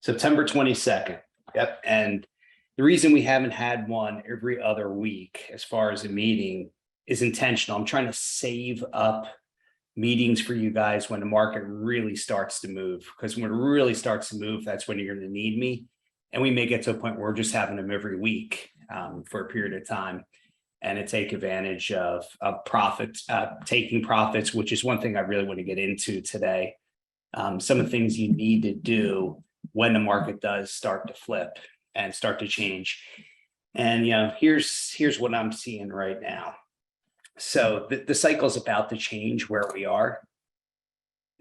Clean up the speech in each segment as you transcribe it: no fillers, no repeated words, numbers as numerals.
September 22nd. Yep. And the reason we haven't had one every other week as far as a meeting is intentional. I'm trying to save up meetings for you guys when the market really starts to move, because when it really starts to move, that's when you're going to need me. And we may get to a point where we're just having them every week for a period of time and to take advantage of profits, taking profits, which is one thing I really want to get into today. Some of the things you need to do when the market does start to flip and start to change. And here's what I'm seeing right now. So the cycle is about to change where we are.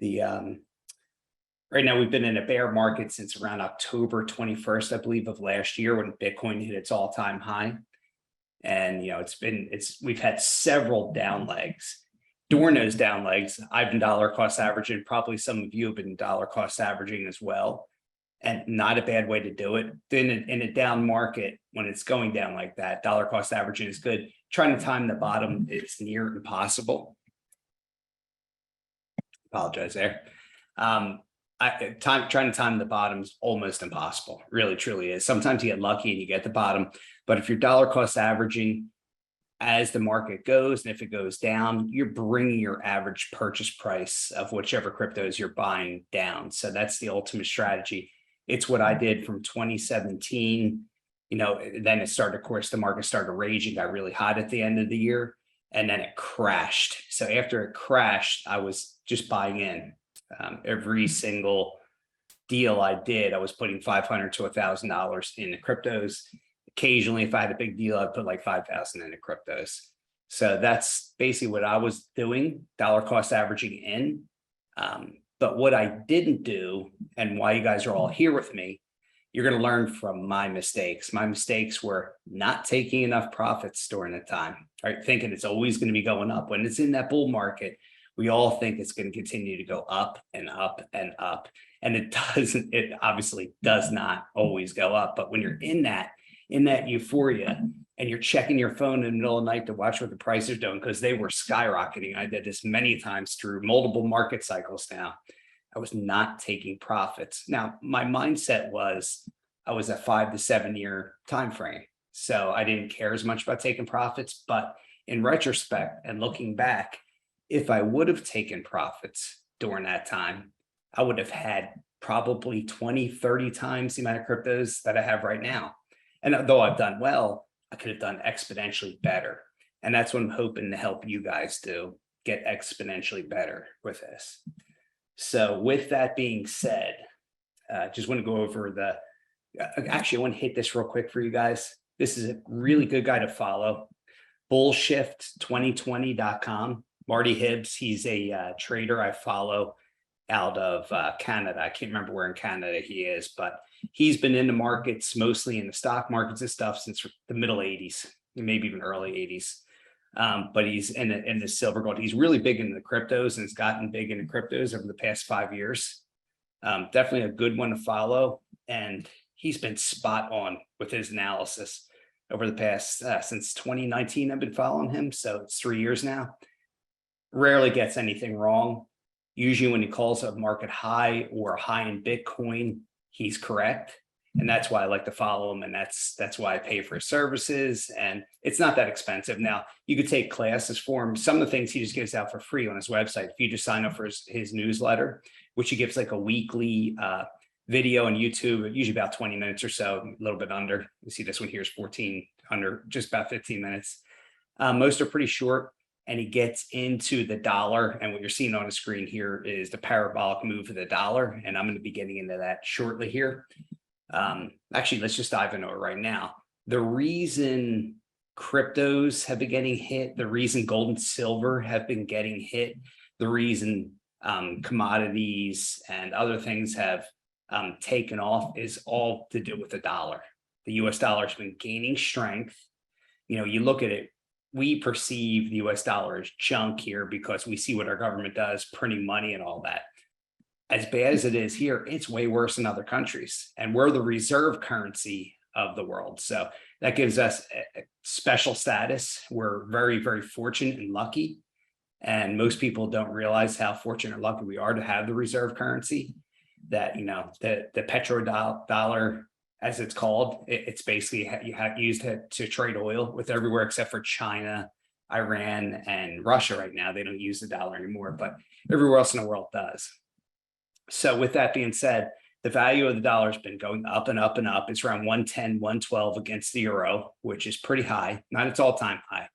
Right now we've been in a bear market since around October 21st, I believe, of last year, when Bitcoin hit its all-time high. And we've had several down legs. During those down legs, I've been dollar cost averaging. Probably some of you have been dollar cost averaging as well. And not a bad way to do it. Then in a down market, when it's going down like that, dollar cost averaging is good. Trying to time the bottom is near impossible. Apologize there. Trying to time the bottom is almost impossible. Really, truly is. Sometimes you get lucky and you get the bottom, but if you're dollar cost averaging as the market goes, and if it goes down, you're bringing your average purchase price of whichever cryptos you're buying down. So that's the ultimate strategy. It's what I did from 2017. Then it started, of course, the market started raging, got really hot at the end of the year, and then it crashed. So after it crashed, I was just buying in. Every single deal I did, I was putting $500 to $1,000 into cryptos. Occasionally, if I had a big deal, I'd put like 5,000 into cryptos. So that's basically what I was doing, dollar cost averaging in. But what I didn't do, and why you guys are all here with me, you're going to learn from my mistakes. My mistakes were not taking enough profits during the time, right? Thinking it's always going to be going up. When it's in that bull market, we all think it's going to continue to go up and up and up. And it doesn't, it obviously does not always go up. But when you're in that euphoria and you're checking your phone in the middle of the night to watch what the prices are doing, because they were skyrocketing. I did this many times through multiple market cycles now. I was not taking profits. Now, my mindset was I was a 5 to 7 year time frame. So I didn't care as much about taking profits. But in retrospect and looking back, if I would have taken profits during that time, I would have had probably 20, 30 times the amount of cryptos that I have right now. And though I've done well, I could have done exponentially better. And that's what I'm hoping to help you guys do, get exponentially better with this. So with that being said, just want to go over actually, I want to hit this real quick for you guys. This is a really good guy to follow. Bullshift2020.com. Marty Hibbs, he's a trader I follow out of Canada. I can't remember where in Canada he is, but he's been in the markets, mostly in the stock markets and stuff, since the middle 80s, maybe even early 80s. But he's in the silver gold. He's really big into the cryptos and has gotten big into cryptos over the past 5 years. Definitely a good one to follow. And he's been spot on with his analysis over the past, since 2019, I've been following him. So it's 3 years now. Rarely gets anything wrong. Usually when he calls a market high or high in Bitcoin, he's correct. And that's why I like to follow him. And that's why I pay for his services. And it's not that expensive. Now, you could take classes for him. Some of the things he just gives out for free on his website. If you just sign up for his newsletter, which he gives like a weekly video on YouTube, usually about 20 minutes or so, a little bit under. You see this one here is 14 under, just about 15 minutes. Most are pretty short. And he gets into the dollar. And what you're seeing on the screen here is the parabolic move of the dollar. And I'm going to be getting into that shortly here. Actually, let's just dive into it right now. The reason cryptos have been getting hit, the reason gold and silver have been getting hit, the reason commodities and other things have taken off is all to do with the dollar. The US dollar has been gaining strength. You look at it, we perceive the US dollar as junk here because we see what our government does, printing money and all that. As bad as it is here, it's way worse in other countries. And we're the reserve currency of the world. So that gives us a special status. We're very, very fortunate and lucky. And most people don't realize how fortunate and lucky we are to have the reserve currency. that, the petrodollar, as it's called, it's basically used to trade oil with everywhere except for China, Iran, and Russia right now. They don't use the dollar anymore, but everywhere else in the world does. So with that being said, the value of the dollar has been going up and up and up. It's around 110, 112 against the euro, which is pretty high, not its all-time high.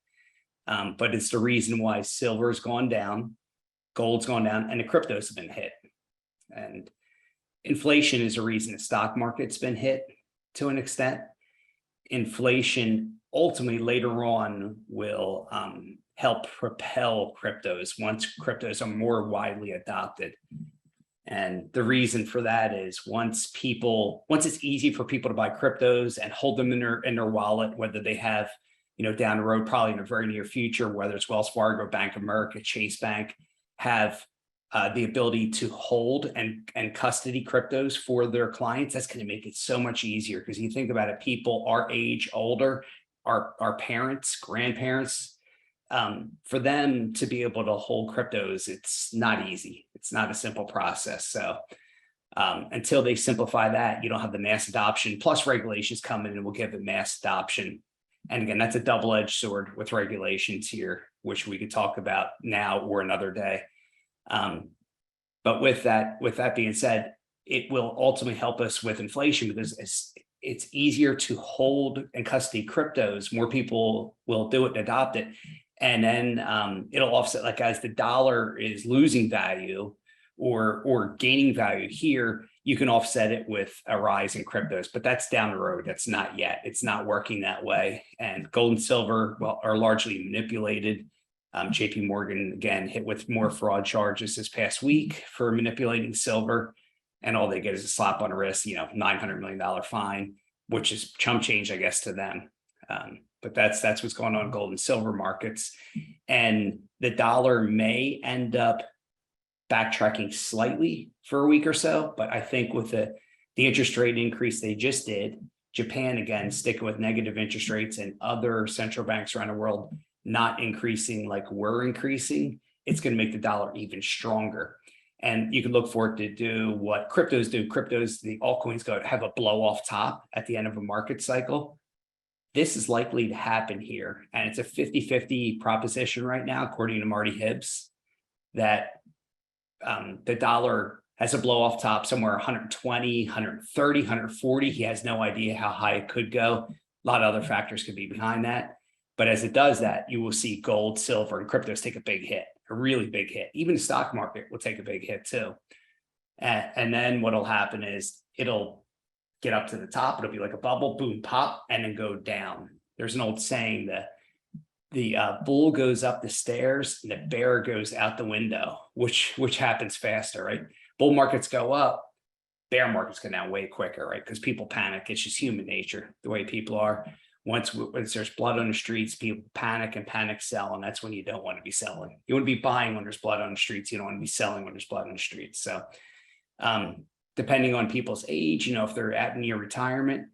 But it's the reason why silver's gone down, gold's gone down, and the cryptos have been hit. And inflation is a reason the stock market's been hit to an extent. Inflation ultimately later on will help propel cryptos once cryptos are more widely adopted. And the reason for that is once it's easy for people to buy cryptos and hold them in their wallet, whether they have, down the road, probably in a very near future, whether it's Wells Fargo, Bank of America, Chase Bank, have the ability to hold and custody cryptos for their clients, that's going to make it so much easier. Because you think about it, people our age, older, our parents, grandparents, for them to be able to hold cryptos, it's not easy. It's not a simple process. So until they simplify that, you don't have the mass adoption. Plus regulations come in and will give it mass adoption. And again, that's a double-edged sword with regulations here, which we could talk about now or another day. But with that being said, it will ultimately help us with inflation because it's easier to hold and custody cryptos. More people will do it and adopt it. And then it'll offset, like as the dollar is losing value or gaining value here, you can offset it with a rise in cryptos, but that's down the road. That's not yet. It's not working that way. And gold and silver, are largely manipulated. JP Morgan, again, hit with more fraud charges this past week for manipulating silver. And all they get is a slap on the wrist, $900 million fine, which is chump change, I guess, to them. But that's what's going on in gold and silver markets. And the dollar may end up backtracking slightly for a week or so. But I think with the interest rate increase they just did, Japan, again, sticking with negative interest rates and other central banks around the world not increasing like we're increasing, it's going to make the dollar even stronger. And you can look for it to do what cryptos do. Cryptos, the altcoins have a blow off top at the end of a market cycle. This is likely to happen here. And it's a 50-50 proposition right now, according to Marty Hibbs, that the dollar has a blow off top somewhere 120, 130, 140. He has no idea how high it could go. A lot of other factors could be behind that. But as it does that, you will see gold, silver, and cryptos take a big hit, a really big hit. Even the stock market will take a big hit too. And then what'll happen is it'll get up to the top. It'll be like a bubble, boom, pop, and then go down. There's an old saying that the bull goes up the stairs and the bear goes out the window, which happens faster, right? Bull markets go up, bear markets go down way quicker, right? Because people panic. It's just human nature, the way people are. Once there's blood on the streets, people panic and panic sell, and that's when you don't want to be selling. You want to be buying when there's blood on the streets. You don't want to be selling when there's blood on the streets. So depending on people's age, if they're at near retirement,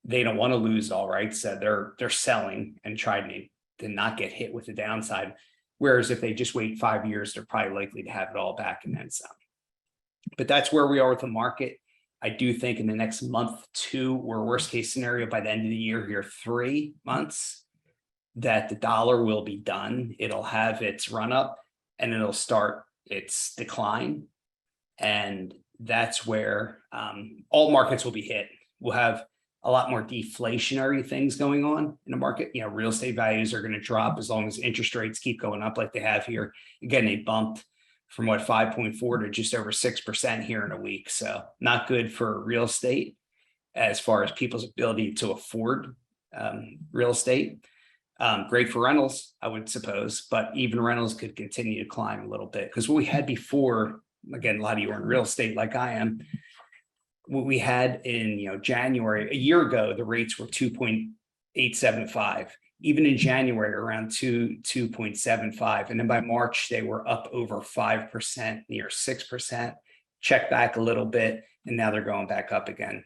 they don't want to lose it all, right? So they're selling and trying to not get hit with the downside. Whereas if they just wait 5 years, they're probably likely to have it all back and then some. But that's where we are with the market. I do think in the next month, 2, or worst case scenario by the end of the year here, 3 months, that the dollar will be done. It'll have its run up and it'll start its decline. And that's where all markets will be hit. We'll have a lot more deflationary things going on in the market. Real estate values are going to drop as long as interest rates keep going up like they have here. Again, they bumped from 5.4 to just over 6% here in a week. So not good for real estate as far as people's ability to afford real estate. Great for rentals, I would suppose, but even rentals could continue to climb a little bit because what we had before, again, a lot of you are in real estate like I am, what we had in January, a year ago, the rates were 2.875. Even in January, around 2.75. And then by March, they were up over 5%, near 6%, checked back a little bit, and now they're going back up again.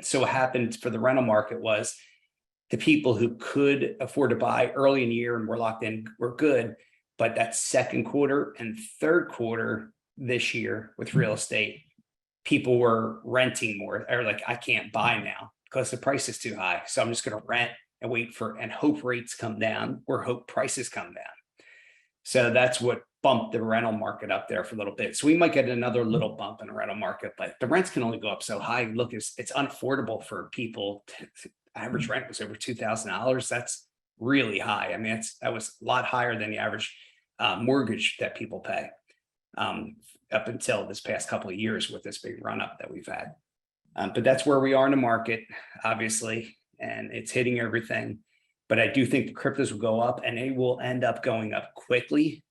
So what happened for the rental market was the people who could afford to buy early in the year and were locked in were good. But that second quarter and third quarter this year with real estate, people were renting more, or like, I can't buy now because the price is too high. So I'm just going to rent and wait for, and hope rates come down or hope prices come down. So that's what bumped the rental market up there for a little bit. So we might get another little bump in the rental market, but the rents can only go up so high. Look, it's unaffordable for people. Average rent was over $2,000. That's really high. I mean, that was a lot higher than the average mortgage that people pay up until this past couple of years with this big run up that we've had. But that's where we are in the market, obviously, and it's hitting everything. But I do think the cryptos will go up, and they will end up going up quickly.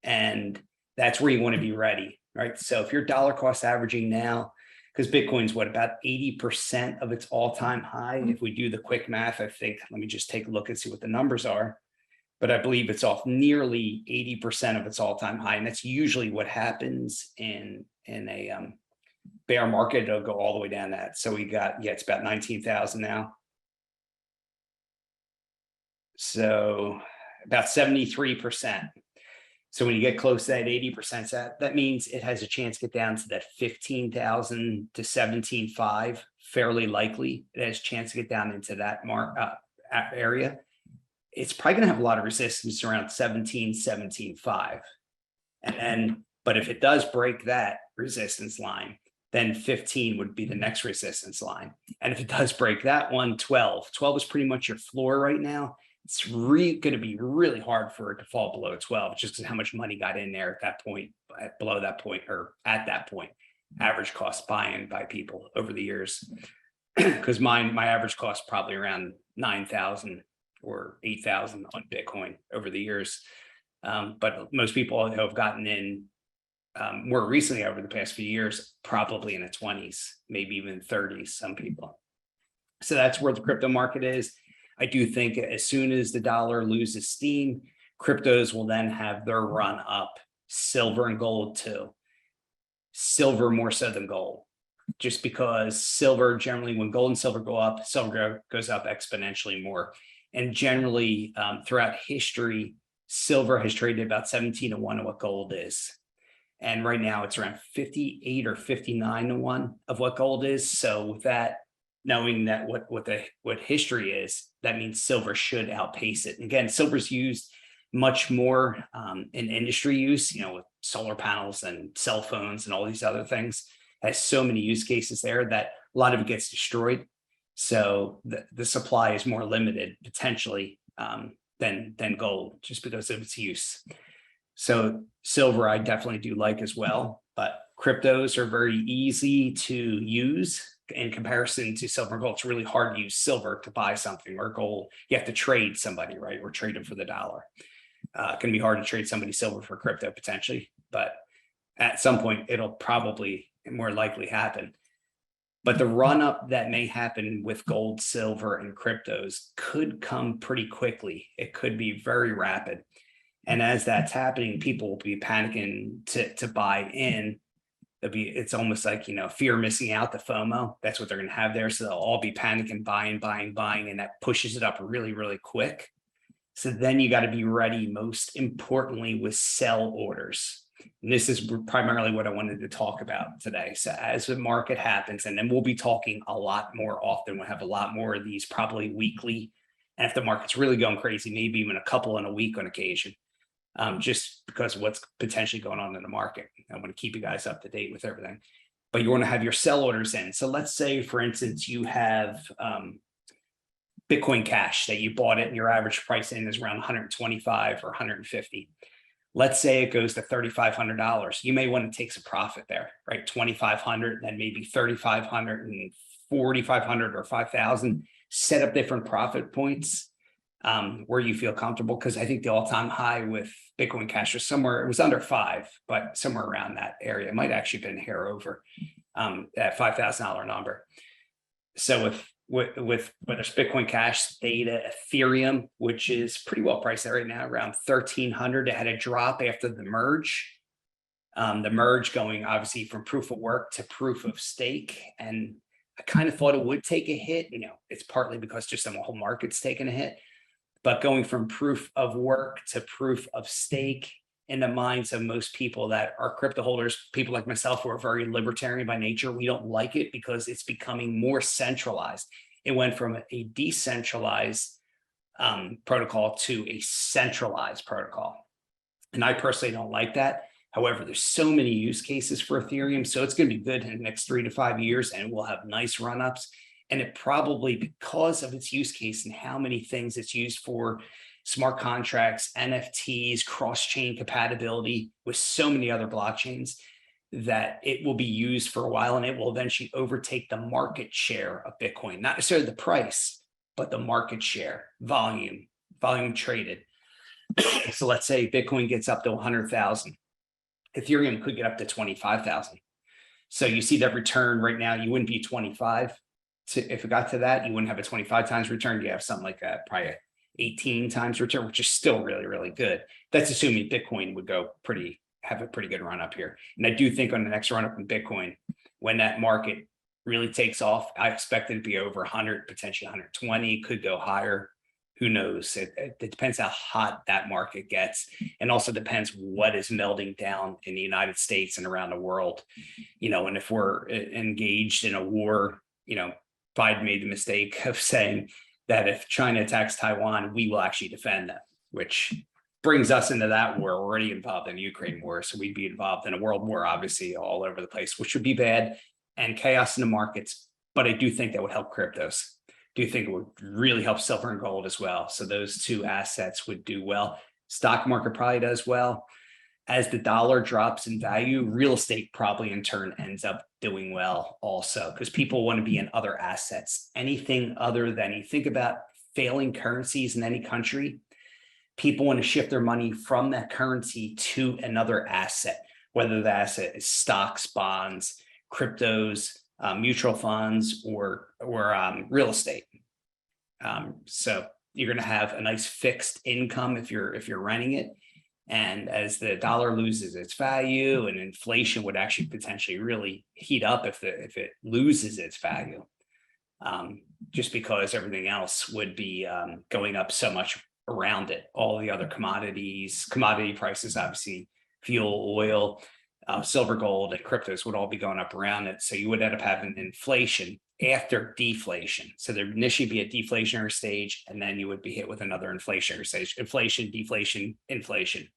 And that's where you want to be ready, right? So if you're dollar cost averaging now, because Bitcoin's what, about 80% of its all-time high. If we do the quick math, I think, let me just take a look and see what the numbers are. But I believe it's off nearly 80% of its all-time high. And that's usually what happens in a bear market. It'll go all the way down that. So we got, yeah, it's about 19,000 now. So about 73%. So when you get close to that 80%, that means it has a chance to get down to that 15,000 to 17.5, fairly likely. It has a chance to get down into that area. It's probably going to have a lot of resistance around 17, 17.5. And then, but if it does break that resistance line, then 15 would be the next resistance line. And if it does break that one, 12 is pretty much your floor right now. It's going to be really hard for it to fall below 12, just because how much money got in there at that point, below that point, or at that point, average cost buying by people over the years. Because my average cost probably around 9,000 or 8,000 on Bitcoin over the years. But most people who have gotten in more recently over the past few years, probably in the 20s, maybe even 30s, some people. So that's where the crypto market is. I do think as soon as the dollar loses steam, cryptos will then have their run up. Silver and gold too. Silver more so than gold, just because silver generally, when gold and silver go up, silver goes up exponentially more. And generally throughout history, silver has traded about 17 to 1 of what gold is. And right now it's around 58 or 59 to 1 of what gold is. So with that, knowing that what history is, that means silver should outpace it. And again, silver's used much more in industry use, with solar panels and cell phones and all these other things. It has so many use cases there that a lot of it gets destroyed. So the supply is more limited potentially than gold, just because of its use. So silver I definitely do like as well, but cryptos are very easy to use. In comparison to silver and gold, it's really hard to use silver to buy something, or gold. You have to trade somebody, right? Or trade them for the dollar. It can be hard to trade somebody silver for crypto potentially, but at some point it'll probably more likely happen. But the run up that may happen with gold, silver, and cryptos could come pretty quickly. It could be very rapid. And as that's happening, people will be panicking to buy in. It's almost like, fear of missing out, the FOMO. That's what they're going to have there. So they'll all be panicking, buying, and that pushes it up really, really quick. So then you got to be ready, most importantly, with sell orders. And this is primarily what I wanted to talk about today. So as the market happens, and then we'll be talking a lot more often, we'll have a lot more of these probably weekly. And if the market's really going crazy, maybe even a couple in a week on occasion. Just because of what's potentially going on in the market. I want to keep you guys up to date with everything, but you want to have your sell orders in. So let's say, for instance, you have Bitcoin Cash that you bought it and your average price in is around 125 or 150. Let's say it goes to $3,500. You may want to take some profit there, right? 2,500, then maybe 3,500 and 4,500 or 5,000. Set up different profit points where you feel comfortable, because I think the all-time high with Bitcoin Cash was somewhere, it was under 5, but somewhere around that area. It might actually been a hair over that $5,000 number. So with whether it's Bitcoin Cash, Theta, Ethereum, which is pretty well priced there right now, around 1,300. It had a drop after the merge. The merge going obviously from proof of work to proof of stake. And I kind of thought it would take a hit. It's partly because just the whole market's taking a hit. But going from proof of work to proof of stake in the minds of most people that are crypto holders, people like myself who are very libertarian by nature. We don't like it because it's becoming more centralized. It went from a decentralized protocol to a centralized protocol. And I personally don't like that. However, there's so many use cases for Ethereum. So it's going to be good in the next 3 to 5 years, and we'll have nice run-ups. And it probably, because of its use case and how many things it's used for, smart contracts, NFTs, cross-chain compatibility with so many other blockchains, that it will be used for a while, and it will eventually overtake the market share of Bitcoin, not necessarily the price, but the market share, volume traded. So let's say Bitcoin gets up to 100,000. Ethereum could get up to 25,000. So you see that return right now, you wouldn't be 25. If it got to that, you wouldn't have a 25 times return. You have something like probably 18 times return, which is still really, really good. That's assuming Bitcoin would have a pretty good run up here. And I do think on the next run up in Bitcoin, when that market really takes off, I expect it to be over 100, potentially 120, could go higher. Who knows? It depends how hot that market gets, and also depends what is melting down in the United States and around the world. And if we're engaged in a war, Biden made the mistake of saying that if China attacks Taiwan, we will actually defend them, which brings us into that war. We're already involved in the Ukraine war, so we'd be involved in a world war, obviously, all over the place, which would be bad, and chaos in the markets. But I do think that would help cryptos. Do think it would really help silver and gold as well. So those two assets would do well. Stock market probably does well. As the dollar drops in value, real estate probably in turn ends up doing well also, because people want to be in other assets. Anything other than, you think about failing currencies in any country, people want to shift their money from that currency to another asset, whether the asset is stocks, bonds, cryptos, mutual funds, or real estate. So you're going to have a nice fixed income if you're renting it. And as the dollar loses its value, and inflation would actually potentially really heat up if it loses its value, just because everything else would be going up so much around it. All the other commodity prices, obviously fuel, oil, silver, gold, and cryptos would all be going up around it. So you would end up having inflation after deflation. So there'd initially be a deflationary stage, and then you would be hit with another inflationary stage. Inflation, deflation, inflation,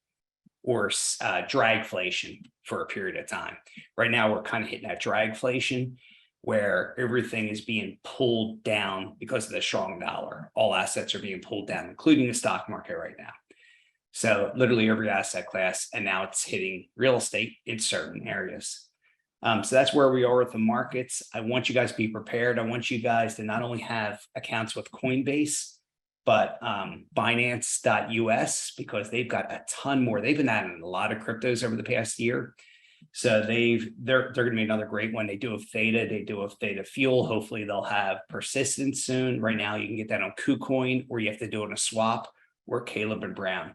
or dragflation for a period of time. Right now, we're kind of hitting that dragflation, where everything is being pulled down because of the strong dollar. All assets are being pulled down, including the stock market right now. So literally every asset class, and now it's hitting real estate in certain areas. So that's where we are with the markets. I want you guys to be prepared. I want you guys to not only have accounts with Coinbase, but Binance.us, because they've got a ton more. They've been adding a lot of cryptos over the past year. So they're going to be another great one. They do have Theta. They do have Theta Fuel. Hopefully they'll have persistence soon. Right now you can get that on KuCoin, or you have to do it on a swap, or Caleb and Brown.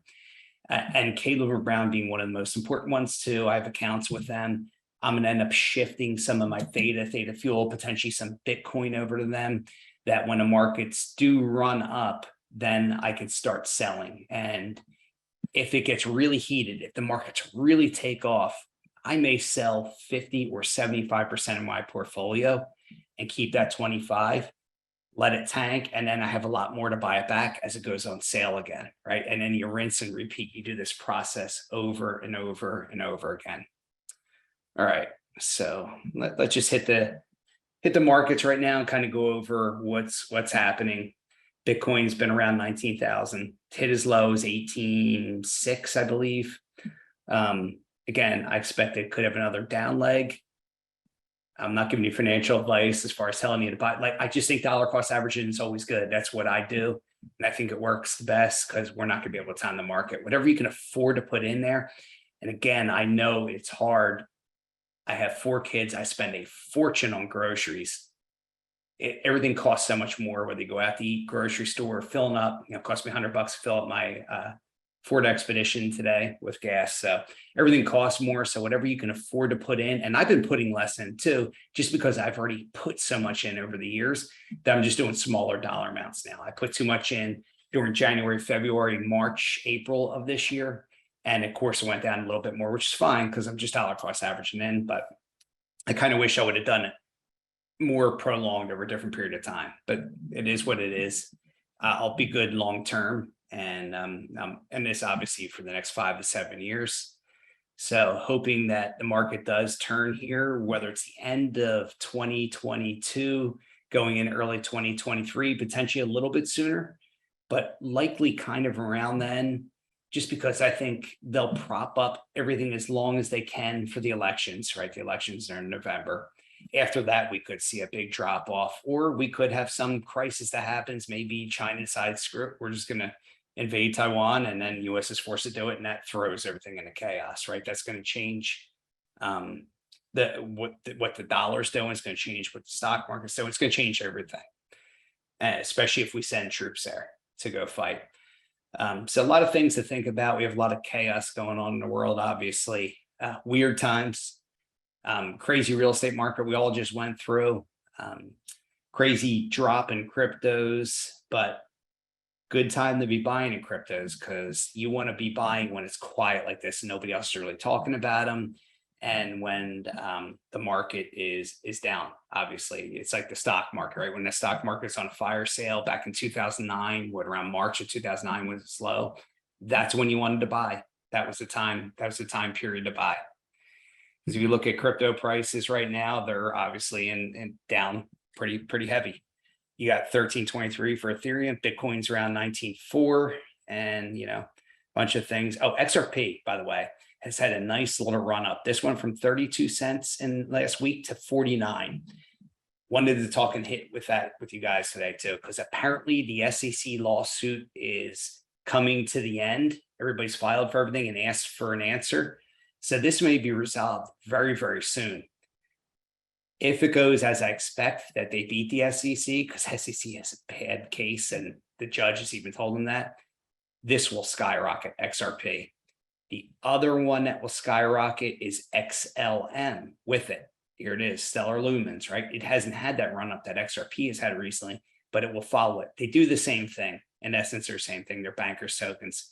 And Caleb and Brown being one of the most important ones too. I have accounts with them. I'm going to end up shifting some of my Theta Fuel, potentially some Bitcoin over to them, that when the markets do run up, then I can start selling. And if it gets really heated, if the markets really take off, I may sell 50 or 75% of my portfolio and keep that 25, let it tank, and then I have a lot more to buy it back as it goes on sale again, right? And then you rinse and repeat. You do this process over and over and over again. All right, so let's just hit the markets right now and kind of go over what's happening. Bitcoin's been around 19,000. Hit as low as 18.6, I believe. Again, I expect it could have another down leg. I'm not giving you financial advice as far as telling you to buy. Like, I just think dollar cost averaging is always good. That's what I do. And I think it works the best, because we're not going to be able to time the market. Whatever you can afford to put in there. And again, I know it's hard. I have 4 kids. I spend a fortune on groceries. Everything costs so much more, whether you go out to eat, grocery store, filling up. It cost me $100 to fill up my Ford Expedition today with gas. So everything costs more. So whatever you can afford to put in, and I've been putting less in too, just because I've already put so much in over the years that I'm just doing smaller dollar amounts now. I put too much in during January, February, March, April of this year. And of course, it went down a little bit more, which is fine because I'm just dollar cost averaging in. But I kind of wish I would have done it more prolonged over a different period of time. But it is what it is. I'll be good long term, and this obviously for the next 5 to 7 years. So hoping that the market does turn here, whether it's the end of 2022, going in early 2023, potentially a little bit sooner, but likely kind of around then, just because I think they'll prop up everything as long as they can for the elections, right? The elections are in November. After that, we could see a big drop off, or we could have some crisis that happens. Maybe China decides, screw it, we're just going to invade Taiwan, and then US is forced to do it, and that throws everything into chaos, right? That's going to change what the dollar's doing. It's going to change what the stock market's doing. It's going to change everything, especially if we send troops there to go fight. So a lot of things to think about. We have a lot of chaos going on in the world, obviously. Weird times, crazy real estate market we all just went through, crazy drop in cryptos, but good time to be buying in cryptos, because you want to be buying when it's quiet like this and nobody else is really talking about them. And when the market is down, obviously, it's like the stock market, right? When the stock market's on fire sale back in 2009, around March of 2009 when it's low, that's when you wanted to buy. That was the time. That was the time period to buy. Because if you look at crypto prices right now, they're obviously in down pretty heavy. You got 1323 for Ethereum, Bitcoin's around 19.4, and a bunch of things. Oh, XRP, by the way, has had a nice little run up. This went from 32 cents in last week to 49. Wanted to talk and hit with you guys today too, because apparently the SEC lawsuit is coming to the end. Everybody's filed for everything and asked for an answer. So this may be resolved very, very soon. If it goes as I expect, that they beat the SEC, because SEC has a bad case and the judge has even told them that, this will skyrocket XRP. The other one that will skyrocket is XLM with it. Here it is, Stellar Lumens, right? It hasn't had that run up that XRP has had recently, but it will follow it. They do the same thing. In essence, they're the same thing. They're bankers tokens.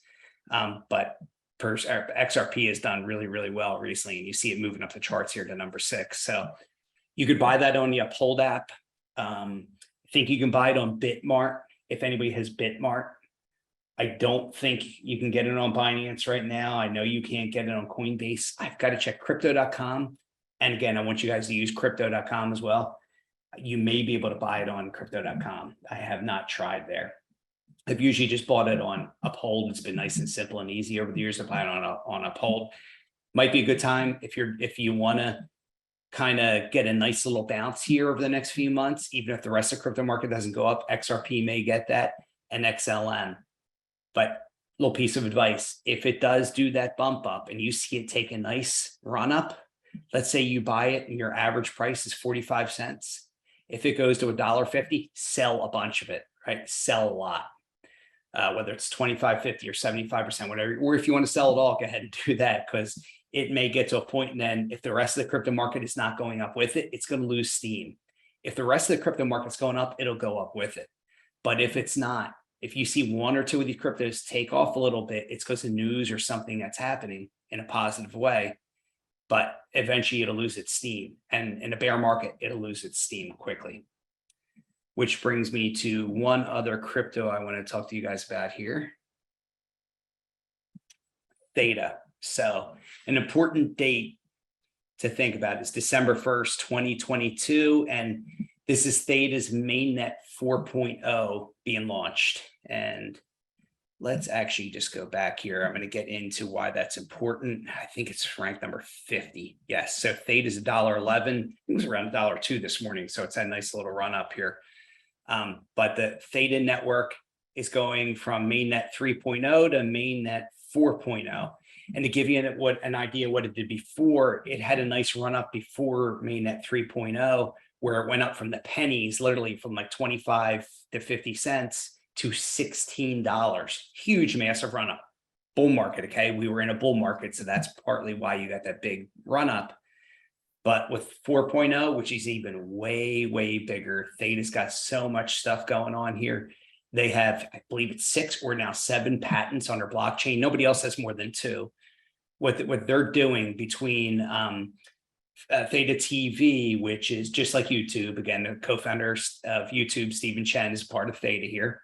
But XRP has done really, really well recently, and you see it moving up the charts here to number 6. So you could buy that on the Uphold app. I think you can buy it on Bitmart if anybody has Bitmart. I don't think you can get it on Binance right now. I know you can't get it on Coinbase. I've got to check crypto.com. And again, I want you guys to use crypto.com as well. You may be able to buy it on crypto.com. I have not tried there. I've usually just bought it on Uphold. It's been nice and simple and easy over the years to buy it on Uphold. Might be a good time if you want to kind of get a nice little bounce here over the next few months. Even if the rest of the crypto market doesn't go up, XRP may get that, and XLM. But little piece of advice, if it does do that bump up and you see it take a nice run up, let's say you buy it and your average price is 45 cents. If it goes to $1.50, sell a bunch of it, right? Sell a lot. Whether it's 25, 50 or 75%, whatever, or if you want to sell it all, go ahead and do that, because it may get to a point, and then if the rest of the crypto market is not going up with it, it's going to lose steam. If the rest of the crypto market's going up, it'll go up with it. But if it's not, if you see one or two of these cryptos take off a little bit, it's because of news or something that's happening in a positive way. But eventually it'll lose its steam. And in a bear market, it'll lose its steam quickly. Which brings me to one other crypto I want to talk to you guys about here. Theta. So an important date to think about is December 1st, 2022. And this is Theta's mainnet 4.0 being launched. And let's actually just go back here. I'm going to get into why that's important. I think it's ranked number 50. Yes. So Theta is $1.11. It was around $1.02 this morning. So it's a nice little run up here. But the Theta network is going from mainnet 3.0 to mainnet 4.0. And to give you an idea what it did before, it had a nice run up before mainnet 3.0, where it went up from the pennies, literally from like 25 to 50 cents to $16. Huge, massive run up. Bull market, okay? We were in a bull market, so that's partly why you got that big run up. But with 4.0, which is even way, way bigger, Theta's got so much stuff going on here. They have, I believe it's 6 or now 7 patents on their blockchain. Nobody else has more than 2. what they're doing between Theta TV, which is just like YouTube. Again, the co-founder of YouTube, Stephen Chen, is part of Theta here.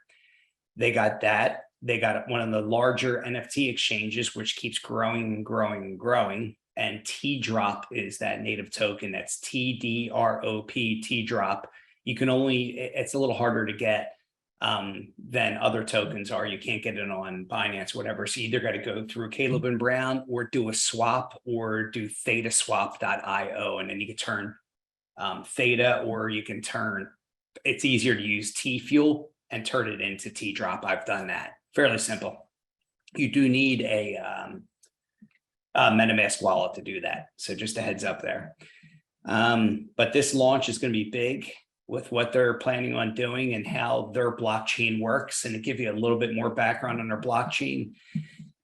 They got that. They got one of the larger NFT exchanges, which keeps growing and growing and growing. And T-Drop is that native token. That's TDROP, T-Drop. You can only, it's a little harder to get than other tokens are. You can't get it on Binance, whatever. So you either got to go through Caleb and Brown or do a swap or do thetaswap.io. And then you can turn Theta, or you can turn, it's easier to use T-Fuel and turn it into T-Drop. I've done that. Fairly simple. You do need a MetaMask wallet to do that. So just a heads up there. But this launch is going to be big with what they're planning on doing and how their blockchain works. And to give you a little bit more background on their blockchain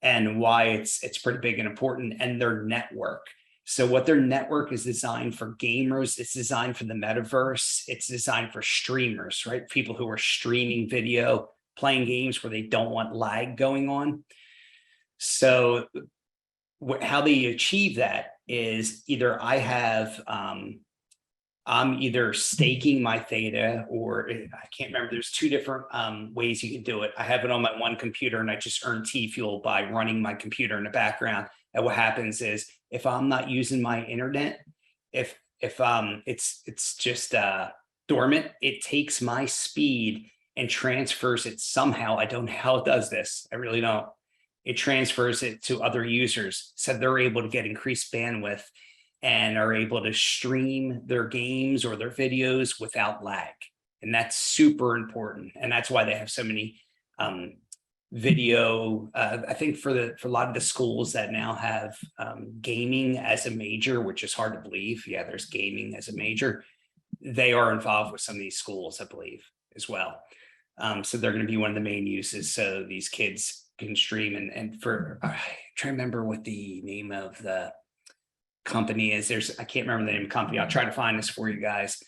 and why it's pretty big and important, and their network. So what their network is designed for gamers, it's designed for the metaverse, it's designed for streamers, right? People who are streaming video, playing games where they don't want lag going on. So how they achieve that is either I'm either staking my Theta, or I can't remember. There's two different ways you can do it. I have it on my one computer and I just earn T-Fuel by running my computer in the background. And what happens is if I'm not using my internet, if it's just dormant, it takes my speed and transfers it somehow. I don't know how it does this. I really don't. It transfers it to other users. So they're able to get increased bandwidth and are able to stream their games or their videos without lag. And that's super important. And that's why they have so many video. I think for a lot of the schools that now have gaming as a major, which is hard to believe. Yeah, there's gaming as a major. They are involved with some of these schools, I believe, as well. So they're going to be one of the main uses. So these kids can stream and for, I'm trying to remember what the name of the company is. I can't remember the name of the company. I'll try to find this for you guys.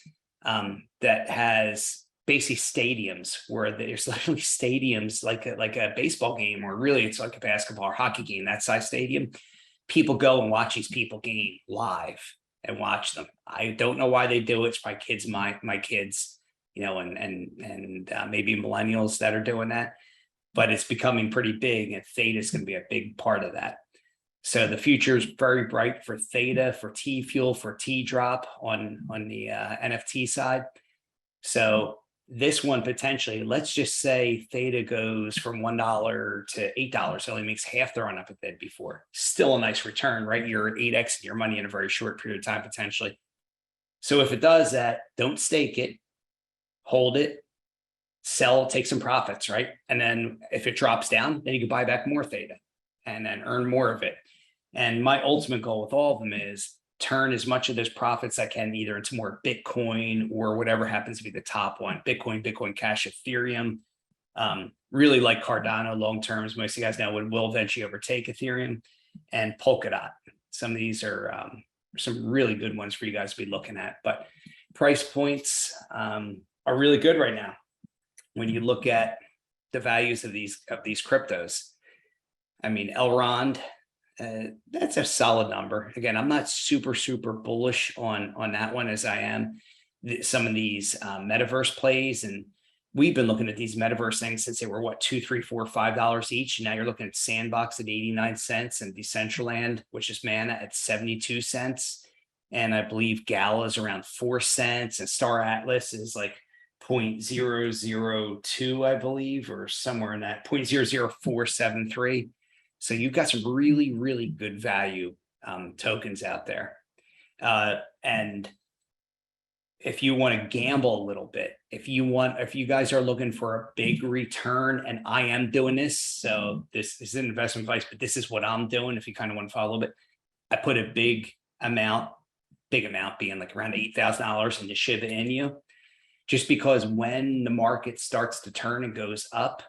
That has basically stadiums where there's literally stadiums like a baseball game, or really it's like a basketball or hockey game, that size stadium. People go and watch these people game live and watch them. I don't know why they do it. It's my kids, my kids, you know, and maybe millennials that are doing that, but it's becoming pretty big, and Theta is going to be a big part of that. So the future is very bright for Theta, for T-Fuel, for T-Drop on the NFT side. So this one potentially, let's just say Theta goes from $1 to $8, it only makes half the run up it did before. Still a nice return, right? You're 8x your money in a very short period of time potentially. So if it does that, don't stake it, hold it, sell, take some profits, right? And then if it drops down, then you can buy back more Theta and then earn more of it. And my ultimate goal with all of them is turn as much of those profits I can either into more Bitcoin or whatever happens to be the top one, Bitcoin Cash, Ethereum. Really like Cardano long term, as most of you guys know, will eventually overtake Ethereum, and Polkadot. Some of these are some really good ones for you guys to be looking at, but price points are really good right now. When you look at the values of these cryptos, I mean, Elrond, that's a solid number. Again, I'm not super bullish on that one as I am some of these metaverse plays. And we've been looking at these metaverse things since they were what, $2, $3, $4, $5 each. And now you're looking at Sandbox at 89 cents and Decentraland, which is Mana, at 72 cents. And I believe Gala is around 4 cents, and Star Atlas is like 0.002, I believe, or somewhere in that 0.00473. So you've got some really good value tokens out there. And if you want to gamble a little bit, if you guys are looking for a big return, and I am doing this, so this is an investment advice, but this is what I'm doing. If you kind of want to follow a little bit, I put a big amount being like around $8,000 into Shiba Inu, just because when the market starts to turn and goes up,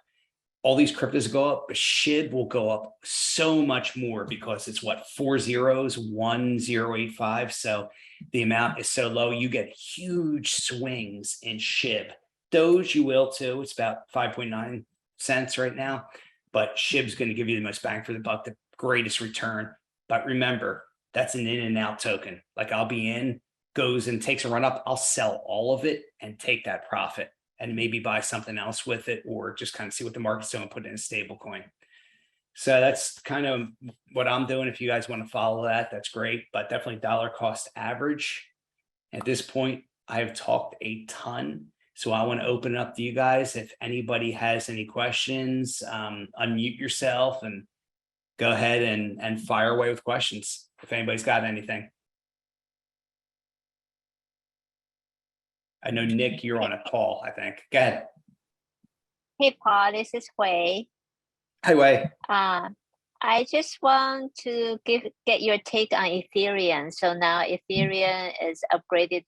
all these cryptos go up, but SHIB will go up so much more because it's what, 4 zeros, 1085. So the amount is so low, you get huge swings in SHIB. Doge, you will too. It's about 5.9 cents right now, but SHIB's going to give you the most bang for the buck, the greatest return. But remember, that's an in and out token. Like I'll be in, goes and takes a run up. I'll sell all of it and take that profit and maybe buy something else with it, or just kind of see what the market's doing and put it in a stable coin. So that's kind of what I'm doing. If you guys want to follow that, that's great. But definitely dollar cost average. At this point, I've talked a ton. So I want to open it up to you guys. If anybody has any questions, unmute yourself and go ahead and fire away with questions. If anybody's got anything. I know, Nick, you're on a call, I think. Go ahead. Hey, Paul, this is Hui. Hi, Wei. I just want to get your take on Ethereum. So now Ethereum is upgraded.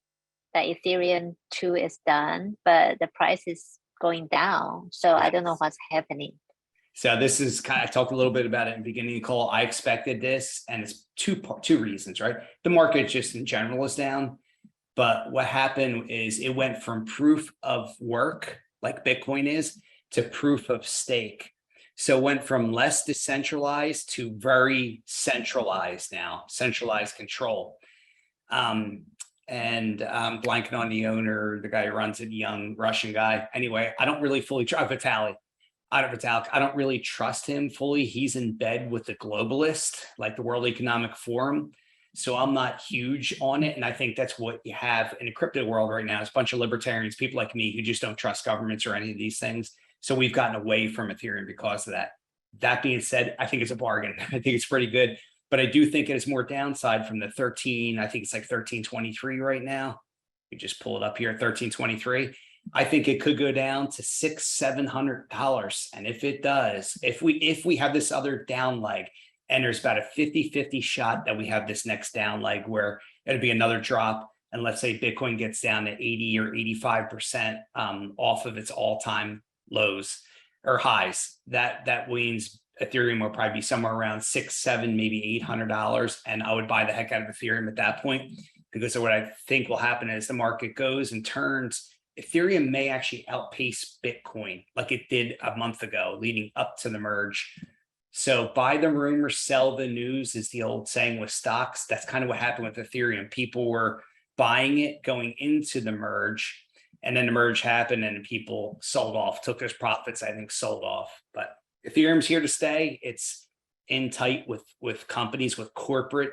The Ethereum 2 is done, but the price is going down. So I don't know what's happening. So this is kind of, I talked a little bit about it in the beginning of the call. I expected this, and it's two reasons, right? The market just in general is down. But what happened is it went from proof of work, like Bitcoin is, to proof of stake. So it went from less decentralized to very centralized now, centralized control. And I'm blanking on the owner, the guy who runs it, young Russian guy. Anyway, I don't really fully trust Vitalik. I don't really trust him fully. He's in bed with the globalist, like the World Economic Forum. So I'm not huge on it. And I think that's what you have in the crypto world right now is a bunch of libertarians, people like me who just don't trust governments or any of these things. So we've gotten away from Ethereum because of that. That being said, I think it's a bargain. I think it's pretty good, but I do think it is more downside from the 13. I think it's like 1323 right now. You just pull it up here, 1323. I think it could go down to $600-700. And if it does, if we have this other down leg, and there's about a 50-50 shot that we have this next down leg where it'll be another drop. And let's say Bitcoin gets down to 80 or 85% off of its all-time lows or highs. That means Ethereum will probably be somewhere around $600, maybe $800. And I would buy the heck out of Ethereum at that point, because of what I think will happen as the market goes and turns. Ethereum may actually outpace Bitcoin like it did a month ago, leading up to the merge. So buy the rumor, sell the news is the old saying with stocks. That's kind of what happened with Ethereum. People were buying it going into the merge, and then the merge happened and people sold off, took those profits, I think sold off. But Ethereum's here to stay. It's in tight with companies, with corporate,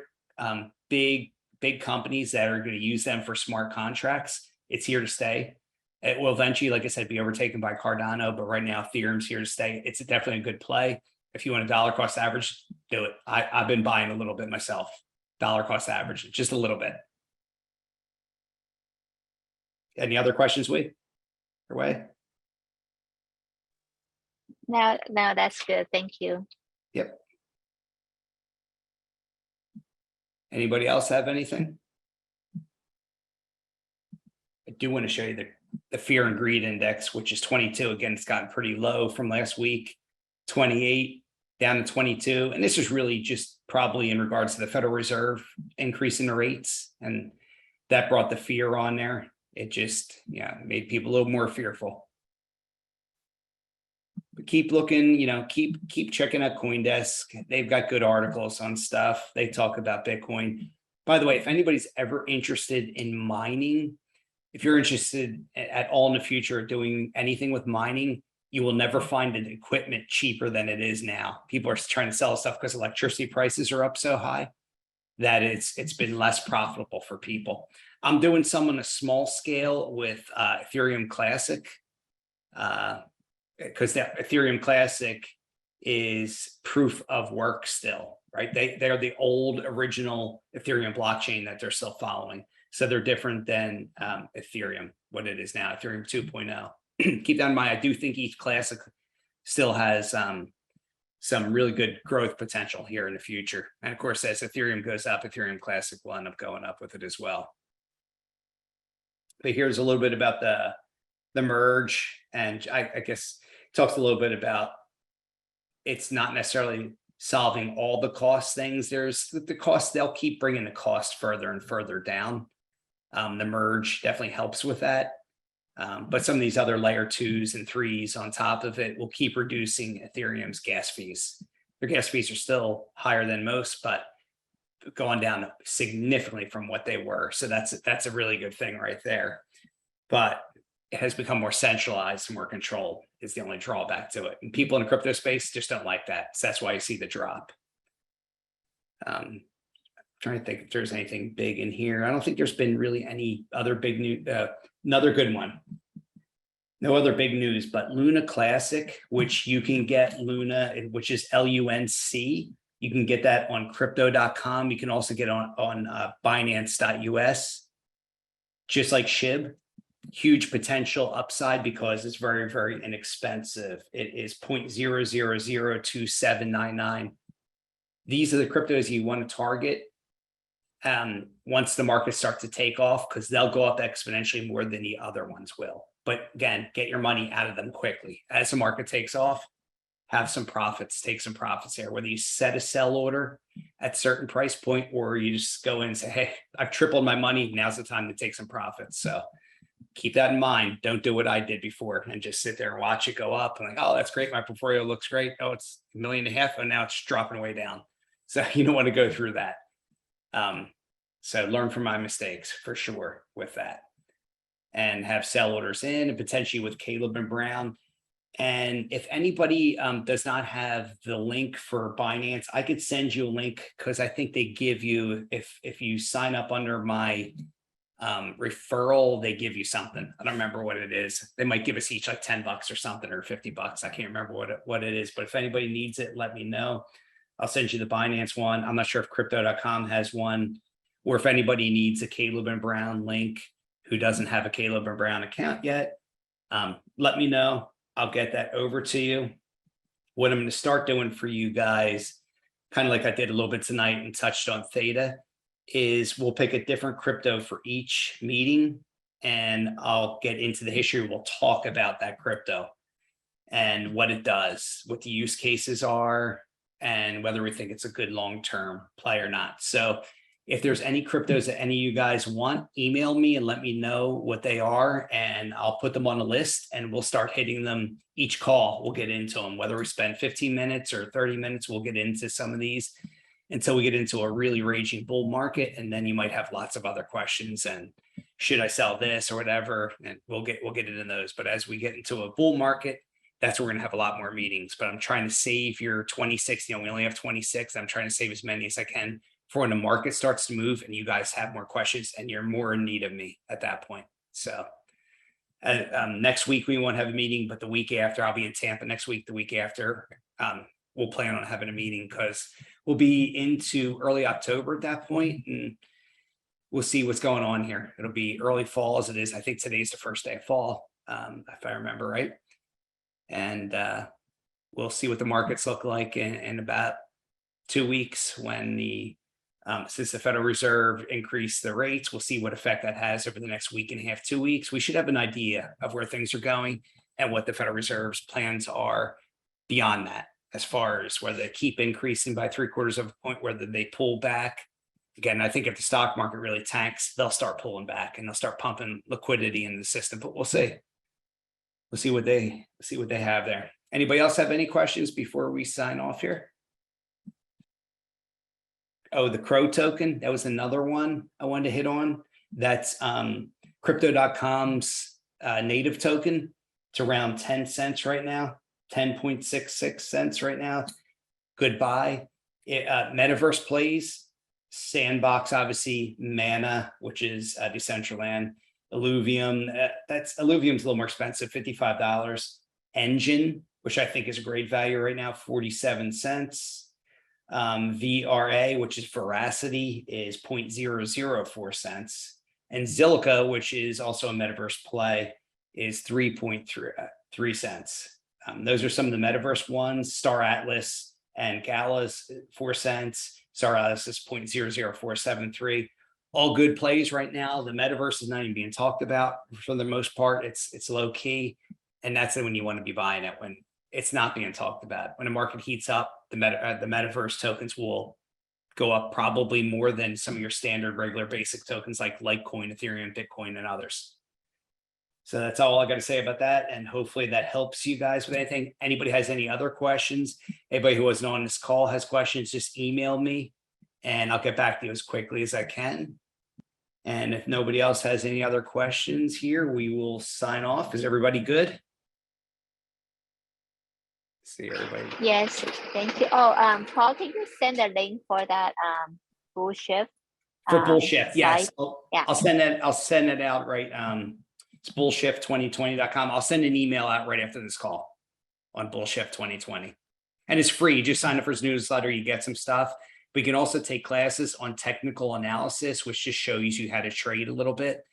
big companies that are going to use them for smart contracts. It's here to stay. It will eventually, like I said, be overtaken by Cardano, but right now Ethereum's here to stay. It's definitely a good play. If you want a dollar cost average, do it. I've been buying a little bit myself. Dollar cost average, just a little bit. Any other questions, Wei? No, that's good. Thank you. Yep. Anybody else have anything? I do want to show you the fear and greed index, which is 22. Again, it's gotten pretty low from last week. 28 down to 22. And this is really just probably in regards to the Federal Reserve increasing the rates. And that brought the fear on there. It just, made people a little more fearful. But keep looking, keep checking out CoinDesk. They've got good articles on stuff. They talk about Bitcoin. By the way, if anybody's ever interested in mining, if you're interested at all in the future doing anything with mining, you will never find an equipment cheaper than it is now. People are trying to sell stuff because electricity prices are up so high that it's been less profitable for people. I'm doing some on a small scale with Ethereum Classic, because the Ethereum Classic is proof of work still, right? They're the old original Ethereum blockchain that they're still following. So they're different than Ethereum, what it is now, Ethereum 2.0. Keep that in mind. I do think ETH Classic still has some really good growth potential here in the future. And of course, as Ethereum goes up, Ethereum Classic will end up going up with it as well. But here's a little bit about the merge. And I guess talks a little bit about it's not necessarily solving all the cost things. There's the cost, they'll keep bringing the cost further and further down. The merge definitely helps with that. But some of these other layer 2s and 3s on top of it will keep reducing Ethereum's gas fees. Their gas fees are still higher than most, but gone down significantly from what they were. So that's a really good thing right there. But it has become more centralized and more controlled is the only drawback to it. And people in the crypto space just don't like that. So that's why you see the drop. Trying to think if there's anything big in here. I don't think there's been really any other big news. Another good one. No other big news, but Luna Classic, which you can get Luna, which is LUNC. You can get that on crypto.com. You can also get on Binance.us. Just like SHIB, huge potential upside because it's very, very inexpensive. It is 0.0002799. These are the cryptos you want to target once the market starts to take off, because they'll go up exponentially more than the other ones will. But again, get your money out of them quickly. As the market takes off, have some profits, take some profits there, whether you set a sell order at a certain price point, or you just go in and say, hey, I've tripled my money. Now's the time to take some profits. So keep that in mind. Don't do what I did before and just sit there and watch it go up and like, oh, that's great. My portfolio looks great. Oh, it's $1.5 million. And now it's dropping way down. So you don't want to go through that. So learn from my mistakes for sure with that, and have sell orders in, and potentially with Caleb and Brown. And if anybody does not have the link for Binance, I could send you a link, because I think they give you, if you sign up under my referral, they give you something. I don't remember what it is. They might give us each like $10 or something, or $50. I can't remember what it is, but if anybody needs it, let me know. I'll send you the Binance one. I'm not sure if crypto.com has one, or if anybody needs a Caleb and Brown link who doesn't have a Caleb and Brown account yet, let me know. I'll get that over to you. What I'm going to start doing for you guys, kind of like I did a little bit tonight and touched on Theta, is we'll pick a different crypto for each meeting, and I'll get into the history. We'll talk about that crypto and what it does, what the use cases are, and whether we think it's a good long-term play or not. So if there's any cryptos that any of you guys want, email me and let me know what they are, and I'll put them on a list, and we'll start hitting them each call. We'll get into them, whether we spend 15 minutes or 30 minutes, we'll get into some of these until we get into a really raging bull market. And then you might have lots of other questions, and should I sell this or whatever? And we'll get into those. But as we get into a bull market, that's where we're going to have a lot more meetings. But I'm trying to save your 26, we only have 26. I'm trying to save as many as I can for when the market starts to move and you guys have more questions and you're more in need of me at that point. So next week we won't have a meeting, but the week after I'll be in Tampa next week. The week after we'll plan on having a meeting, because we'll be into early October at that point, and we'll see what's going on here. It'll be early fall as it is. I think today's the first day of fall, if I remember right. And we'll see what the markets look like in about 2 weeks when since the Federal Reserve increased the rates. We'll see what effect that has over the next week and a half, 2 weeks. We should have an idea of where things are going and what the Federal Reserve's plans are beyond that, as far as whether they keep increasing by 3/4 of a point, whether they pull back. Again, I think if the stock market really tanks, they'll start pulling back and they'll start pumping liquidity in the system, but we'll see. We'll see what they have there. Anybody else have any questions before we sign off here? Oh, the Crow token. That was another one I wanted to hit on. That's crypto.com's native token. It's around 10 cents right now, 10.66 cents right now. Good buy. Metaverse plays, Sandbox, obviously, Mana, which is Decentraland, Illuvium. Illuvium's a little more expensive, $55. Engine, which I think is a great value right now, 47 cents. VRA, which is Veracity, is 0.004 cents. And Zilliqa, which is also a metaverse play, is 3.3 cents. Those are some of the metaverse ones. Star Atlas and Gala's 4 cents. Star Atlas is 0.00473. All good plays right now. The metaverse is not even being talked about for the most part. It's low key, and that's when you want to be buying it, when it's not being talked about. When the market heats up, the metaverse tokens will go up probably more than some of your standard regular basic tokens like Litecoin, Ethereum, Bitcoin, and others. So that's all I got to say about that. And hopefully that helps you guys with anything. Anybody has any other questions? Anybody who wasn't on this call has questions, just email me and I'll get back to you as quickly as I can. And if nobody else has any other questions here, we will sign off. Is everybody good? See everybody. Yes, thank you. Oh, Paul, can you send a link for that bullshit? For bullshit, yes. site? Yeah. I'll send that out right. It's bullshift2020.com. I'll send an email out right after this call on Bullshift 2020. And it's free. You just sign up for his newsletter, you get some stuff. We can also take classes on technical analysis, which just shows you how to trade a little bit.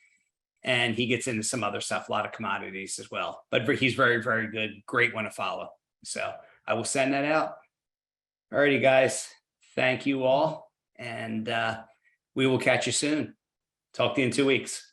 And he gets into some other stuff, a lot of commodities as well. But he's very, very good. Great one to follow. So I will send that out. All righty, guys. Thank you all. And we will catch you soon. Talk to you in 2 weeks.